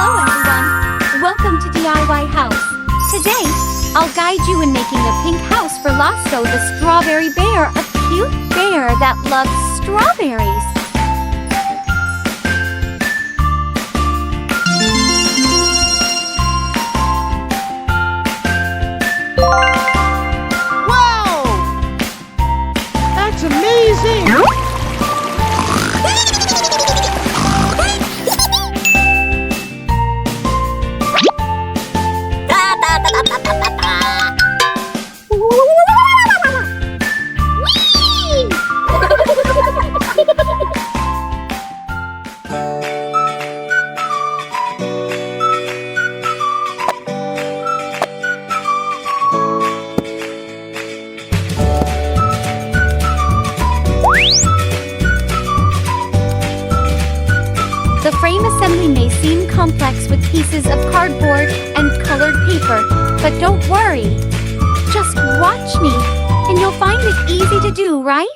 Hello everyone! Welcome to DIY House. Today, I'll guide you in making a pink house for Lotso the strawberry bear, a cute bear that loves strawberries. Wow! That's amazing! The frame assembly may seem complex with pieces of cardboard and colored paper, but don't worry. Just watch me, and you'll find it easy to do, right?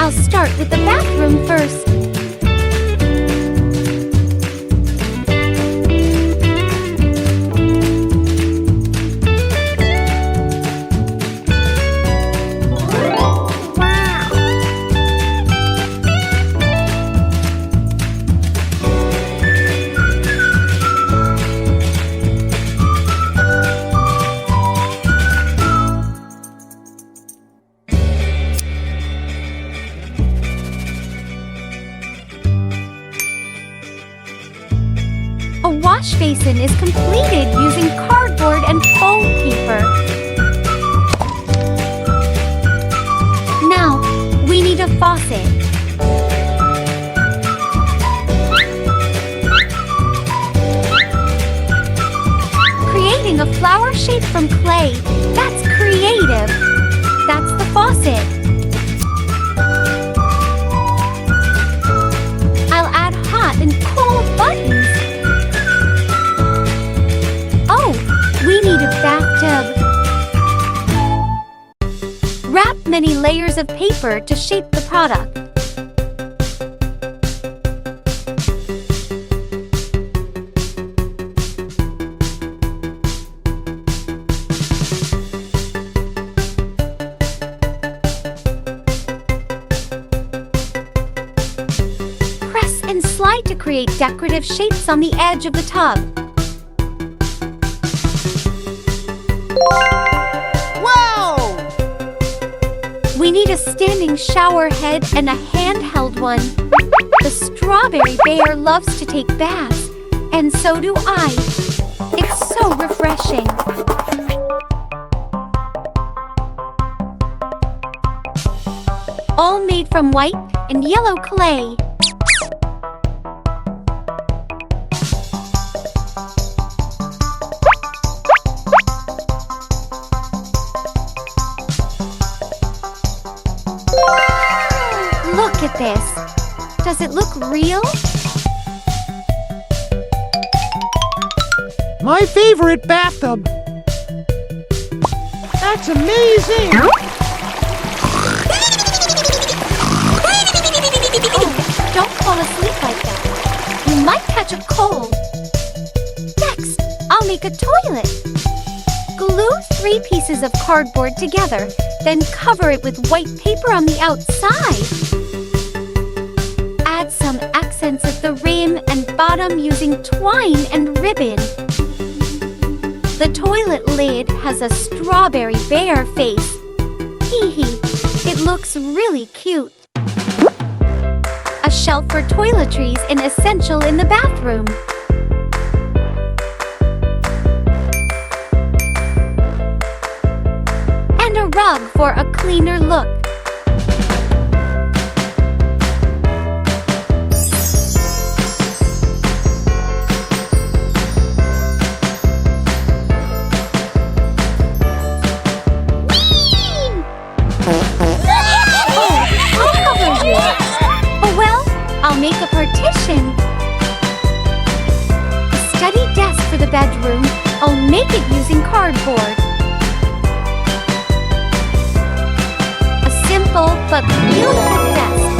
I'll start with the bathroom first. A wash basin is completed using cardboard and foam paper. Now, we need a faucet. Creating a flower shape from clay. That's creative. That's the faucet. I'll add hot and cold buttons. We need a bathtub. Wrap many layers of paper to shape the product. Press and slide to create decorative shapes on the edge of the tub. Wow! We need a standing shower head and a handheld one. The strawberry bear loves to take baths, and so do I. It's so refreshing. All made from white and yellow clay. Look at this. Does it look real? My favorite bathtub. That's amazing! Oh, don't fall asleep like that. You might catch a cold. Next, I'll make a toilet. Glue 3 pieces of cardboard together, then cover it with white paper on the outside. Add some accents at the rim and bottom using twine and ribbon. The toilet lid has a strawberry bear face. Hee hee, it looks really cute. A shelf for toiletries is essential in the bathroom. And a rug for a cleaner look. I'll make a partition competition. A study desk for the bedroom. I'll make it using cardboard. A simple but beautiful desk.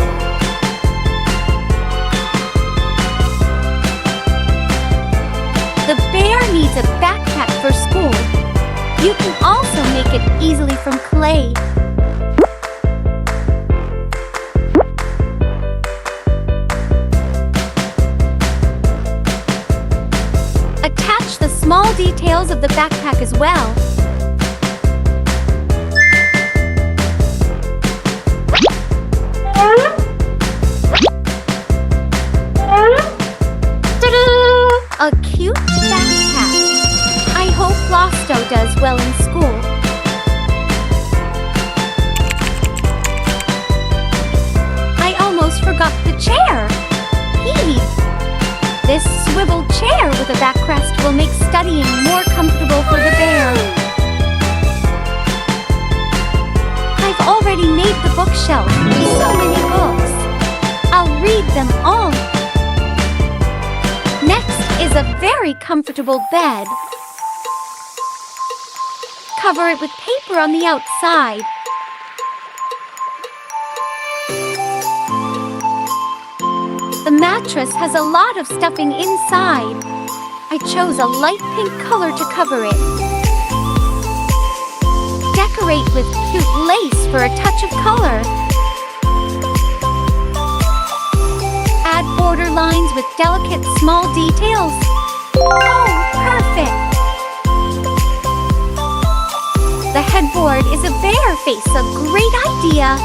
The bear needs a backpack for school. You can also make it easily from clay. Attach the small details of the backpack as well. A cute backpack. I hope Lotso does well in school. I almost forgot the chair. This swivel chair with a backrest will make studying more comfortable for the bear. I've already made the bookshelf. So many books. I'll read them all. Next is a very comfortable bed. Cover it with paper on the outside. The mattress has a lot of stuffing inside. I chose a light pink color to cover it. Decorate with cute lace for a touch of color. Add border lines with delicate small details. Oh, perfect! The headboard is a bear face, a great idea.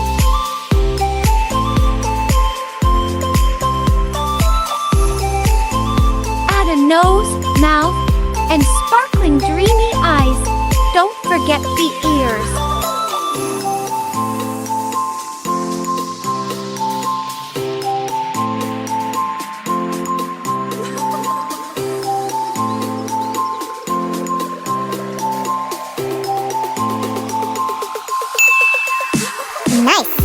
A nose, mouth, and sparkling dreamy eyes. Don't forget the ears. Nice!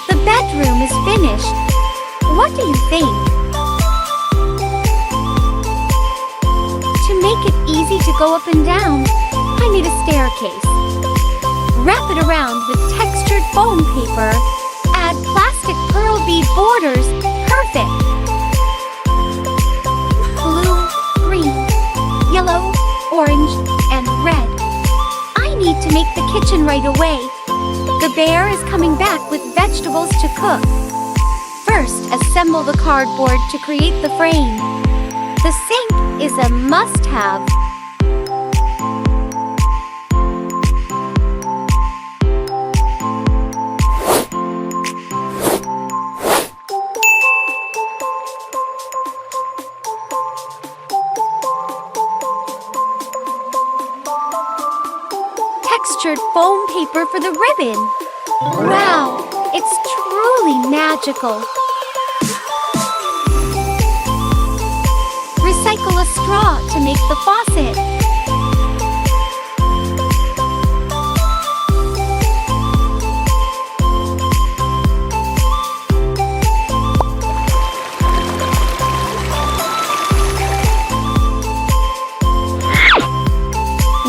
The bedroom is finished. What do you think? To make it easy to go up and down, I need a staircase. Wrap it around with textured foam paper. Add plastic pearl bead borders. Perfect! Blue, green, yellow, orange, and red. I need to make the kitchen right away. The bear is coming back with vegetables to cook. First, assemble the cardboard to create the frame. The sink is a must-have. Textured foam paper for the ribbon. Wow, it's truly magical. Recycle a straw to make the faucet.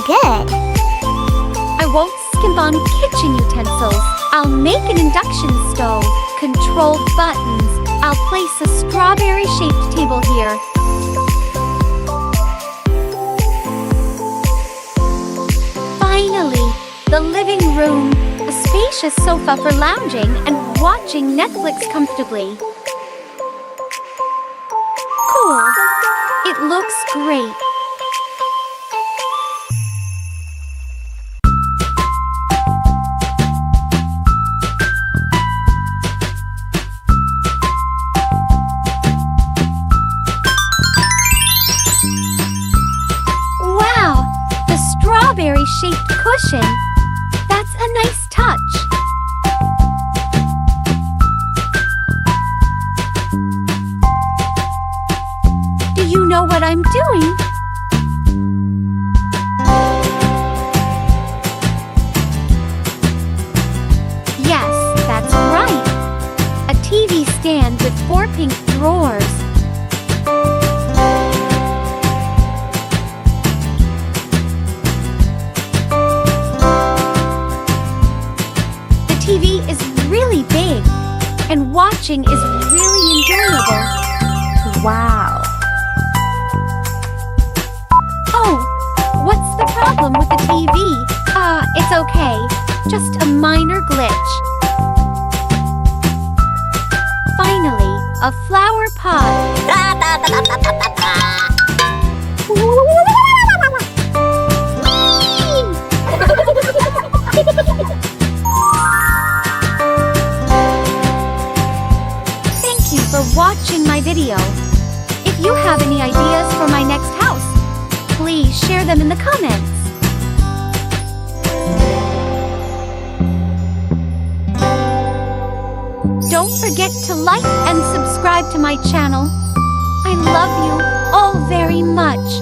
Good. I won't skimp on kitchen utensils. I'll make an induction stove. Controlled buttons. I'll place a strawberry-shaped table here. Finally, the living room. A spacious sofa for lounging and watching Netflix comfortably. Cool. It looks great. Strawberry-shaped cushion. That's a nice touch. Do you know what I'm doing? Yes, that's right. pink drawers. The TV is really big, and watching is really enjoyable. Wow. Oh, what's the problem with the TV? It's okay. Just a minor glitch. Finally, a flower pot. Thank you for watching my video. If you have any ideas for my next house, please share them in the comments. Don't forget to like and subscribe to my channel. I love you all very much.